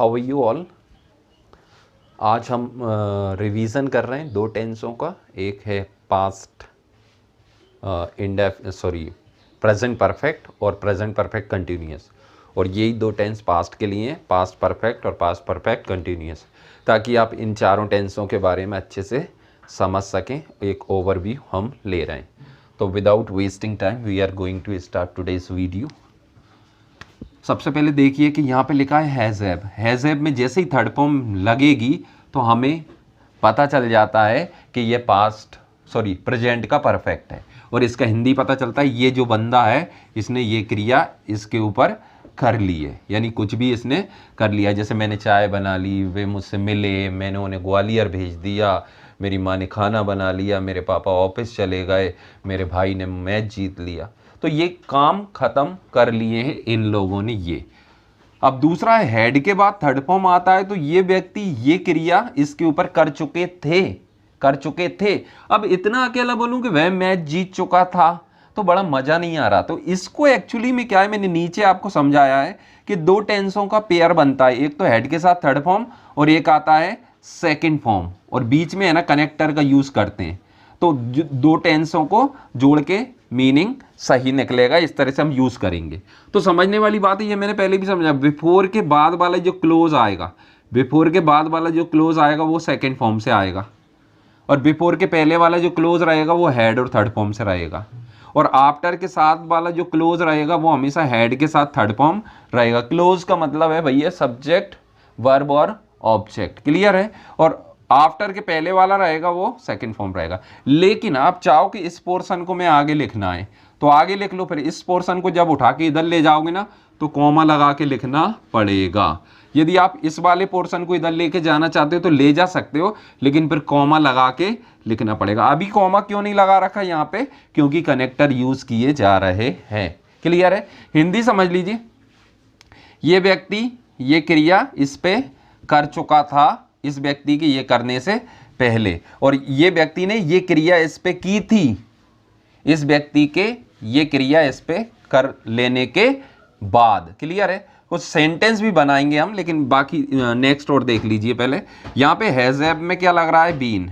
How are you all. आज हम revision कर रहे हैं दो टेंसों का। एक है पास्ट प्रेजेंट परफेक्ट और प्रेजेंट परफेक्ट कंटिन्यूअस। और यही दो टेंस पास्ट के लिए हैं, पास्ट परफेक्ट और पास्ट परफेक्ट कंटिन्यूअस, ताकि आप इन चारों टेंसों के बारे में अच्छे से समझ सकें। एक ओवरव्यू हम ले रहे हैं। तो without wasting time we are going to start today's video. सबसे पहले देखिए कि यहाँ पे लिखा है हैज़ हैव। हैज़ हैव में जैसे ही थर्ड फॉर्म लगेगी तो हमें पता चल जाता है कि ये प्रेजेंट का परफेक्ट है। और इसका हिंदी पता चलता है, ये जो बंदा है इसने ये क्रिया इसके ऊपर कर ली है, यानी कुछ भी इसने कर लिया। जैसे मैंने चाय बना ली, वे मुझसे मिले, मैंने उन्हें ग्वालियर भेज दिया, मेरी माँ ने खाना बना लिया, मेरे पापा ऑफिस चले गए, मेरे भाई ने मैच जीत लिया। तो ये काम खत्म कर लिए हैं इन लोगों ने ये। अब दूसरा है हैड के बाद थर्ड फॉर्म आता है, तो ये व्यक्ति ये क्रिया इसके ऊपर कर चुके थे। अब इतना अकेला बोलूं कि वह मैच जीत चुका था तो बड़ा मजा नहीं आ रहा। तो इसको एक्चुअली में क्या है, मैंने नीचे आपको समझाया है कि दो टेंसों का पेयर बनता है। एक तो हेड के साथ थर्ड फॉर्म और एक आता है सेकंड फॉर्म, और बीच में है ना कनेक्टर का यूज करते हैं। तो दो टेंसों को जोड़ के मीनिंग सही निकलेगा, इस तरह से हम यूज करेंगे। तो समझने वाली बात है, ये मैंने पहले भी समझा। बिफोर के बाद वाला जो क्लोज आएगा, वो सेकंड फॉर्म से आएगा, और बिफोर के पहले वाला जो क्लोज रहेगा वो हेड और थर्ड फॉर्म से रहेगा, और आफ्टर के साथ वाला जो क्लोज रहेगा वो हमेशा हेड के साथ थर्ड फॉर्म रहेगा। क्लोज का मतलब है भैया सब्जेक्ट, वर्ब और ऑब्जेक्ट, क्लियर है। और आफ्टर के पहले वाला रहेगा वो सेकंड फॉर्म रहेगा। लेकिन आप चाहो कि इस पोर्शन को मैं आगे लिखना है तो आगे लिख लो, फिर इस पोर्शन को जब उठा के इधर ले जाओगे ना तो कॉमा लगा के लिखना पड़ेगा। यदि आप इस वाले पोर्शन को इधर लेके जाना चाहते हो तो ले जा सकते हो, लेकिन फिर कॉमा लगा के लिखना पड़ेगा। अभी कॉमा क्यों नहीं लगा रखा यहाँ पे, क्योंकि कनेक्टर यूज किए जा रहे हैं, क्लियर है। हिंदी समझ लीजिए, ये व्यक्ति ये क्रिया इस पे कर चुका था, इस व्यक्ति के ये करने से पहले, और ये व्यक्ति ने ये क्रिया इस पे की थी, इस व्यक्ति के ये क्रिया इस पे कर लेने के बाद, क्लियर है। कुछ सेंटेंस भी बनाएंगे हम, लेकिन बाकी नेक्स्ट और देख लीजिए। पहले यहाँ पे हैज़ हैव में क्या लग रहा है, बीन,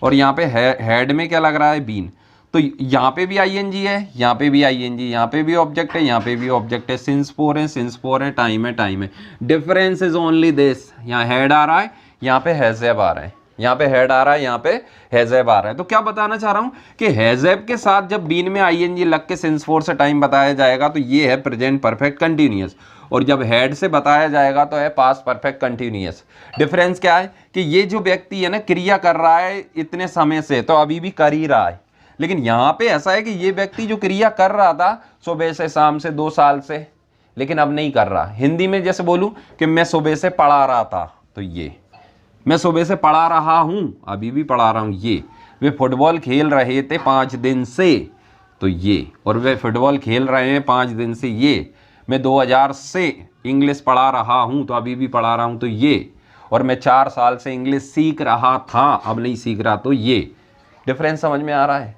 और यहाँ पे हैड में क्या लग रहा है, बीन। तो यहाँ पे भी आईएनजी है, यहाँ पे भी आईएनजी, यहाँ पे भी ऑब्जेक्ट है, यहाँ पे भी ऑब्जेक्ट है। सिंस फोर है, टाइम है। डिफरेंस इज ओनली दिस, यहाँ हैड आ रहा है, यहाँ पे हैज़ हैव आ रहा है, यहाँ पे हेड आ रहा है, यहाँ पे हैज़ हैव आ रहा है। तो क्या बताना चाह रहा हूँ कि हैज़ हैव के साथ जब बीन में आईएनजी लग के सिंस फोर से टाइम बताया जाएगा तो ये है प्रेजेंट परफेक्ट कंटिन्यूअस, और जब हेड से बताया जाएगा तो है पास्ट परफेक्ट कंटिन्यूअस। डिफरेंस क्या है कि ये जो व्यक्ति है ना क्रिया कर रहा है इतने समय से, तो अभी भी कर ही रहा है, लेकिन यहाँ पे ऐसा है कि ये व्यक्ति जो क्रिया कर रहा था सुबह से शाम से 2 साल से, लेकिन अब नहीं कर रहा। हिंदी में जैसे बोलूं कि मैं सुबह से पढ़ा रहा था, तो ये मैं सुबह से पढ़ा रहा हूं, अभी भी पढ़ा रहा हूं। ये वे फुटबॉल खेल रहे थे 5 दिन से, तो ये, और वे फुटबॉल खेल रहे हैं 5 दिन से। ये मैं 2000 से इंग्लिश पढ़ा रहा हूं, तो अभी भी पढ़ा रहा हूं, तो ये, और मैं 4 साल से इंग्लिश सीख रहा था, अब नहीं सीख रहा, तो ये। डिफरेंस समझ में आ रहा है।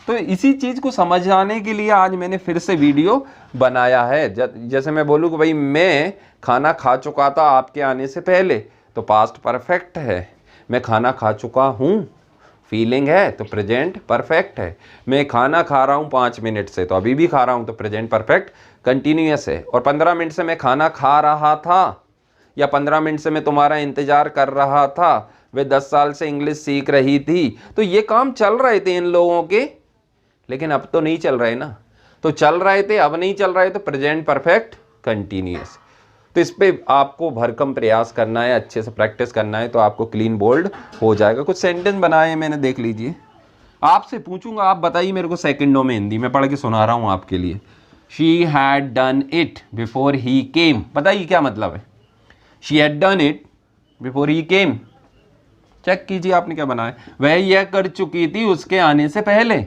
तो इसी चीज़ को समझाने के लिए आज मैंने फिर से वीडियो बनाया है। जैसे मैं बोलूँ कि भाई मैं खाना खा चुका था आपके आने से पहले, तो पास्ट परफेक्ट है। मैं खाना खा चुका हूँ, फीलिंग है, तो प्रेजेंट परफेक्ट है। मैं खाना खा रहा हूँ 5 मिनट से, तो अभी भी खा रहा हूँ, तो प्रेजेंट परफेक्ट कंटिन्यूअस है। और 15 मिनट से मैं खाना खा रहा था, या 15 मिनट से मैं तुम्हारा इंतजार कर रहा था, वे 10 साल से इंग्लिश सीख रही थी। तो ये काम चल रहे थे इन लोगों के, लेकिन अब तो नहीं चल रहे ना। तो चल रहे थे, अब नहीं चल रहे, तो प्रेजेंट परफेक्ट कंटिन्यूअस। तो इस पे आपको भरकम प्रयास करना है, अच्छे से प्रैक्टिस करना है, तो आपको क्लीन बोल्ड हो जाएगा। कुछ सेंटेंस बनाए हैं मैंने, देख लीजिए। आपसे पूछूंगा, आप बताइए मेरे को सेकंडों में, हिंदी में पढ़ के सुना रहा हूं आपके लिए। She had done it before he came, बताइए क्या मतलब है। She had done it before he came, check कीजिए आपने क्या बनाया। वह यह कर चुकी थी उसके आने से पहले,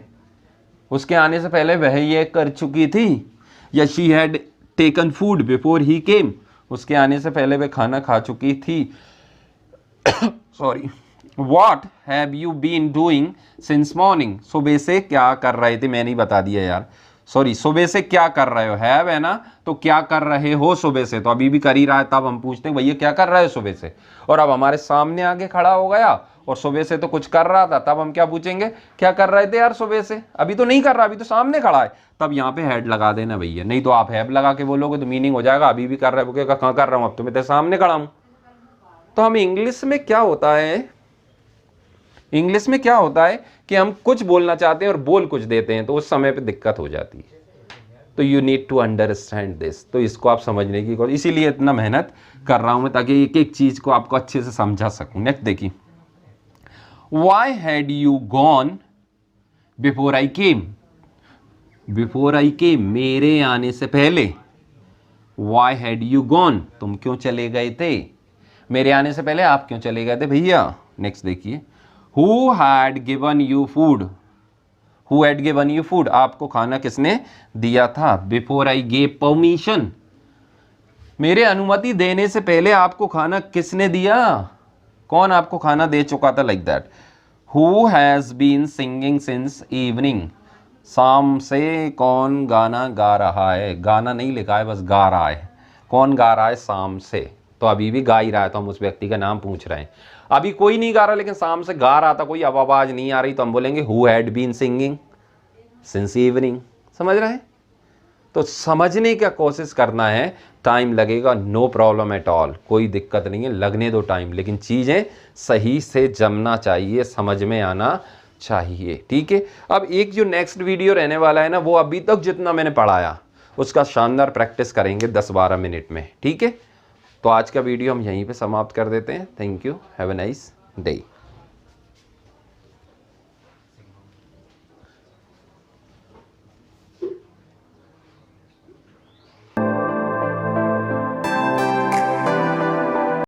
उसके आने से पहले वह यह कर चुकी थी। या she had taken food before he came, उसके आने से पहले वह खाना खा चुकी थी। Sorry. What have you been doing since morning, सुबह से क्या कर रहे थे, मैंने ही बता दिया यार। सॉरी सुबह से क्या कर रहे हो, हैव है ना, तो क्या कर रहे हो सुबह से, तो अभी भी कर ही रहा है, तब हम पूछते हैं भैया क्या कर रहे हो सुबह से। और अब हमारे सामने आके खड़ा हो गया और सुबह से तो कुछ कर रहा था, तब हम क्या पूछेंगे, क्या कर रहे थे यार सुबह से, अभी तो नहीं कर रहा, अभी तो सामने खड़ा है, तब यहाँ पे हैड लगा देना भैया। नहीं तो आप हैव लगा के बोलोगे तो मीनिंग हो जाएगा अभी भी कर रहे हो, कहाँ कर रहा हूँ, अब तो मैं तेरे सामने खड़ा हूँ। तो हम इंग्लिश में क्या होता है, इंग्लिश में क्या होता है कि हम कुछ बोलना चाहते हैं और बोल कुछ देते हैं, तो उस समय पे दिक्कत हो जाती है। तो you need to understand this, तो इसको आप समझने की कोशिश, इसीलिए इतना मेहनत कर रहा हूं मैं ताकि एक एक चीज को आपको अच्छे से समझा सकूं। नेक्स्ट देखिए, why had you gone before I came, before I came मेरे आने से पहले, वाई हैड यू गॉन तुम क्यों चले गए थे, मेरे आने से पहले आप क्यों चले गए थे भैया। नेक्स्ट देखिए, who had given you food, who had given you food आपको खाना किसने दिया था, बिफोर आई गेव परमिशन मेरे अनुमति देने से पहले आपको खाना किसने दिया, कौन आपको खाना दे चुका था, like that. Who has been singing since evening शाम से कौन गाना गा रहा है, गाना नहीं लिखा है बस गा रहा है, कौन गा रहा है शाम से, तो अभी भी गा ही रहा है, तो हम उस व्यक्ति का नाम पूछ रहे हैं। अभी कोई नहीं गा रहा लेकिन शाम से गा रहा था कोई, अब आवाज नहीं आ रही, तो हम बोलेंगे who had been singing since evening. समझ रहे हैं, तो समझने का कोशिश करना है, टाइम लगेगा, नो प्रॉब्लम एट ऑल, कोई दिक्कत नहीं है, लगने दो टाइम, लेकिन चीज़ें सही से जमना चाहिए, समझ में आना चाहिए, ठीक है। अब एक जो नेक्स्ट वीडियो रहने वाला है ना, वो अभी तक जितना मैंने पढ़ाया उसका शानदार प्रैक्टिस करेंगे 10-12 मिनट में, ठीक है। तो आज का वीडियो हम यहीं पे समाप्त कर देते हैं। Thank you, have a nice day.